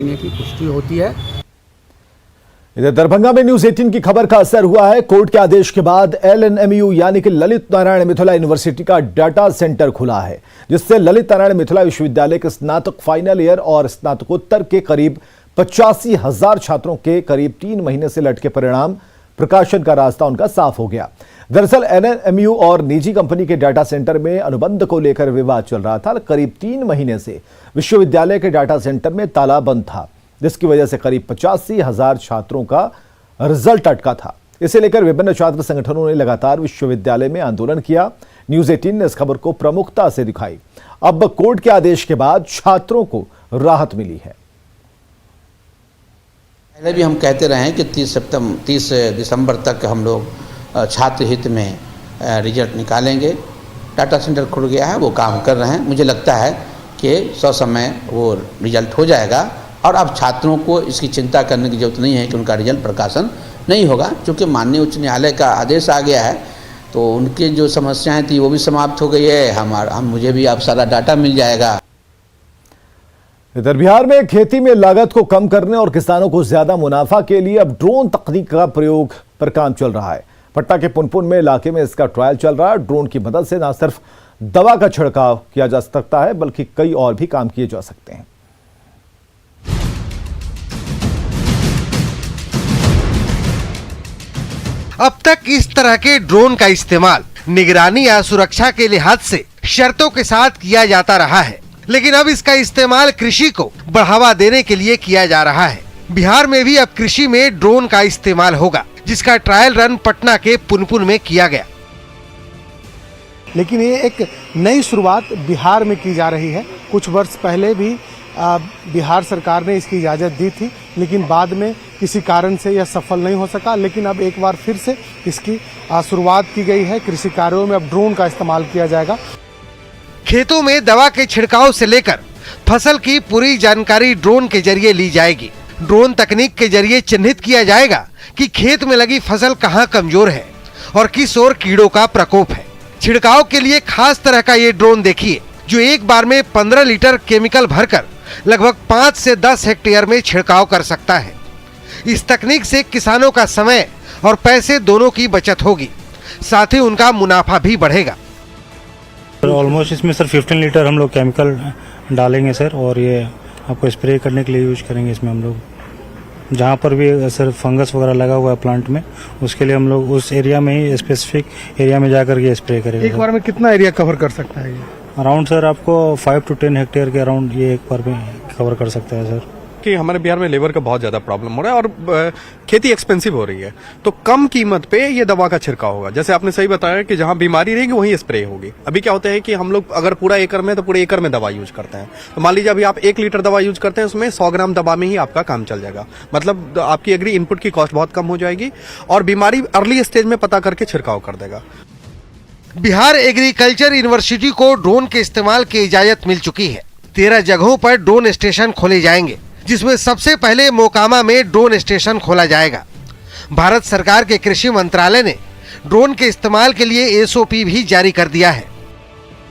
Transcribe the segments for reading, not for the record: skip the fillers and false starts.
की पुष्टि होती है। इधर दरभंगा में न्यूज 18 की खबर का असर हुआ है। कोर्ट के आदेश के बाद LNMU यानी कि ललित नारायण मिथिला यूनिवर्सिटी का डाटा सेंटर खुला है, जिससे ललित नारायण मिथिला विश्वविद्यालय के स्नातक फाइनल ईयर और स्नातकोत्तर के करीब 85,000 छात्रों के करीब 3 महीने से लटके परिणाम प्रकाशन का रास्ता उनका साफ हो गया। दरअसल LNMU और निजी कंपनी के डाटा सेंटर में अनुबंध को लेकर विवाद चल रहा था। करीब 3 महीने से विश्वविद्यालय के डाटा सेंटर में ताला बंद था, जिसकी वजह से करीब 85,000 छात्रों का रिजल्ट अटका था। इसे लेकर विभिन्न छात्र संगठनों ने लगातार विश्वविद्यालय में आंदोलन किया। न्यूज 18 ने इस खबर को प्रमुखता से दिखाई। अब कोर्ट के आदेश के बाद छात्रों को राहत मिली है। पहले भी हम कहते रहे हैं कि 30 दिसंबर तक हम लोग छात्र हित में रिजल्ट निकालेंगे। डाटा सेंटर खुल गया है, वो काम कर रहे हैं। मुझे लगता है कि ससमय वो रिजल्ट हो जाएगा और अब छात्रों को इसकी चिंता करने की जरूरत नहीं है कि उनका रिजल्ट प्रकाशन नहीं होगा, क्योंकि माननीय उच्च न्यायालय का आदेश आ गया है। तो उनकी जो समस्याएं थी वो भी समाप्त हो गई है। मुझे भी अब सारा डाटा मिल जाएगा। इधर बिहार में खेती में लागत को कम करने और किसानों को ज्यादा मुनाफा के लिए अब ड्रोन तकनीक का प्रयोग पर काम चल रहा है। पटना के पुनपुन में इलाके में इसका ट्रायल चल रहा है। ड्रोन की मदद से न सिर्फ दवा का छिड़काव किया जा सकता है, बल्कि कई और भी काम किए जा सकते हैं। अब तक इस तरह के ड्रोन का इस्तेमाल निगरानी या सुरक्षा के लिहाज से शर्तों के साथ किया जाता रहा है, लेकिन अब इसका इस्तेमाल कृषि को बढ़ावा देने के लिए किया जा रहा है। बिहार में भी अब कृषि में ड्रोन का इस्तेमाल होगा, जिसका ट्रायल रन पटना के पुनपुन में किया गया। लेकिन ये एक नई शुरुआत बिहार में की जा रही है। कुछ वर्ष पहले भी बिहार सरकार ने इसकी इजाजत दी थी, लेकिन बाद में किसी कारण से यह सफल नहीं हो सका। लेकिन अब एक बार फिर से इसकी शुरुआत की गई है। कृषि कार्यों में अब ड्रोन का इस्तेमाल किया जाएगा। खेतों में दवा के छिड़काव से लेकर फसल की पूरी जानकारी ड्रोन के जरिए ली जाएगी। ड्रोन तकनीक के जरिए चिन्हित किया जाएगा कि खेत में लगी फसल कहां कमजोर है और किस ओर कीड़ों का प्रकोप है। छिड़काव के लिए खास तरह का ये ड्रोन देखिए, जो एक बार में 15 लीटर केमिकल भरकर लगभग 5 से 10 हेक्टेयर में छिड़काव कर सकता है। इस तकनीक से किसानों का समय और पैसे दोनों की बचत होगी, साथ ही उनका मुनाफा भी बढ़ेगा। ऑलमोस्ट इसमें सर 15 लीटर हम लोग केमिकल डालेंगे सर, और ये आपको स्प्रे करने के लिए यूज करेंगे। इसमें हम लोग जहाँ पर भी सर फंगस वगैरह लगा हुआ है प्लांट में, उसके लिए हम लोग उस एरिया में ही स्पेसिफिक एरिया में जाकर के स्प्रे करेंगे। एक बार में कितना एरिया कवर कर सकता है ये? अराउंड सर आपको 5 to 10 हेक्टेयर के अराउंड ये एक बार में कवर कर सकता है सर। कि हमारे बिहार में लेबर का बहुत ज्यादा प्रॉब्लम हो रहा है और खेती एक्सपेंसिव हो रही है, तो कम कीमत पे ये दवा का छिड़काव होगा। जैसे आपने सही बताया कि जहां बीमारी रहेगी वहीं स्प्रे होगी। अभी क्या होता है कि हम लोग अगर पूरा एकड़ में तो पूरे एकड़ में दवा यूज करते हैं, तो मान लीजिए अभी आप 1 लीटर दवा यूज करते हैं, उसमें 100 ग्राम दवा में ही आपका काम चल जाएगा। मतलब आपकी एग्री इनपुट की कॉस्ट बहुत कम हो जाएगी और बीमारी अर्ली स्टेज में पता करके छिड़काव कर देगा। बिहार एग्रीकल्चर यूनिवर्सिटी को ड्रोन के इस्तेमाल की इजाजत मिल चुकी है। 13 जगहों पर ड्रोन स्टेशन खोले जाएंगे, जिसमें सबसे पहले मोकामा में ड्रोन स्टेशन खोला जाएगा। भारत सरकार के कृषि मंत्रालय ने ड्रोन के इस्तेमाल के लिए SOP भी जारी कर दिया है।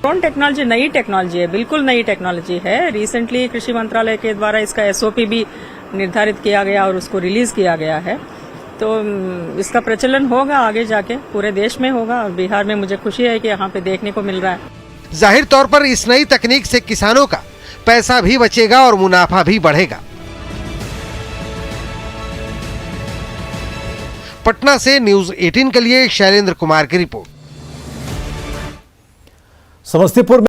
ड्रोन टेक्नोलॉजी नई टेक्नोलॉजी है, बिल्कुल नई टेक्नोलॉजी है। रिसेंटली कृषि मंत्रालय के द्वारा इसका SOP भी निर्धारित किया गया और उसको रिलीज किया गया है। तो इसका प्रचलन होगा आगे जाके, पूरे देश में होगा और बिहार में मुझे खुशी है कि यहाँ पे देखने को मिल रहा है। जाहिर तौर पर इस नई तकनीक से किसानों का पैसा भी बचेगा और मुनाफा भी बढ़ेगा। पटना से न्यूज 18 के लिए शैलेंद्र कुमार की रिपोर्ट। समस्तीपुर में